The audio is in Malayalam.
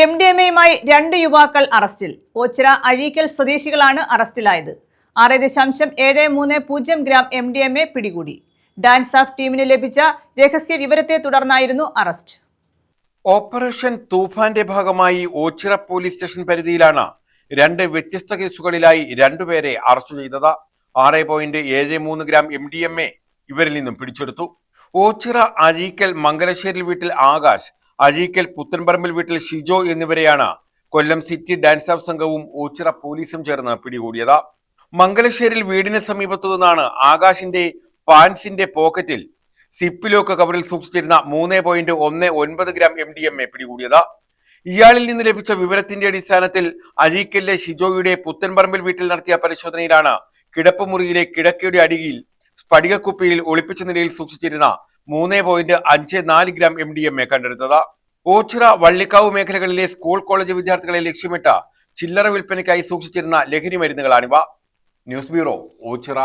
MDMA-യുമായി 2 യുവാക്കൾ അറസ്റ്റിൽ. ഓച്ചിറ അഴീക്കൽ സ്വദേശികളാണ് അറസ്റ്റിലായത്. 6.730 ഗ്രാം MDMA പിടികൂടി. ഡാൻസ് ഓഫ് ടീമിന് ലഭിച്ച രഹസ്യ വിവരത്തെ തുടർന്നായിരുന്നു അറസ്റ്റ്. ഓപ്പറേഷൻ തൂഫാന്റെ ഭാഗമായി ഓച്ചിറ പോലീസ് സ്റ്റേഷൻ പരിധിയിലാണ് 2 വ്യത്യസ്ത കേസുകളിലായി 2 പേരെ അറസ്റ്റ് ചെയ്തത്. 6.73 ഗ്രാം MDMA ഇവരിൽ നിന്നും പിടിച്ചെടുത്തു. ഓച്ചിറ അഴീക്കൽ മംഗലശ്ശേരി വീട്ടിൽ ആകാശ്, അഴീക്കൽ പുത്തൻപറമ്പിൽ വീട്ടിൽ ഷിജോ എന്നിവരെയാണ് കൊല്ലം സിറ്റി ഡാൻസ് ഓഫ് സംഘവും ഓച്ചിറ പോലീസും ചേർന്ന് പിടികൂടിയത്. മംഗലശ്ശേരിൽ വീടിന് സമീപത്തു നിന്നാണ് ആകാശിന്റെ പാൻസിന്റെ പോക്കറ്റിൽ സിപ്പ് ലോക്ക് കവറിൽ സൂക്ഷിച്ചിരുന്ന 3.19 ഗ്രാം MDMA പിടികൂടിയത്. ഇയാളിൽ നിന്ന് ലഭിച്ച വിവരത്തിന്റെ അടിസ്ഥാനത്തിൽ അഴീക്കലിലെ ഷിജോയുടെ പുത്തൻപറമ്പിൽ വീട്ടിൽ നടത്തിയ പരിശോധനയിലാണ് കിടപ്പുമുറിയിലെ കിടക്കയുടെ അടിയിൽ സ്ഫടികക്കുപ്പിയിൽ ഒളിപ്പിച്ച നിലയിൽ സൂക്ഷിച്ചിരുന്ന 3.54 ഗ്രാം MDMA കണ്ടെടുത്തത്. ഓച്ചിറ വള്ളിക്കാവ് മേഖലകളിലെ സ്കൂൾ കോളേജ് വിദ്യാർത്ഥികളെ ലക്ഷ്യമിട്ട ചില്ലറ വിൽപ്പനയ്ക്കായി സൂക്ഷിച്ചിരുന്ന ലഹരി മരുന്നുകളാണിവ. News bureau, Ochira.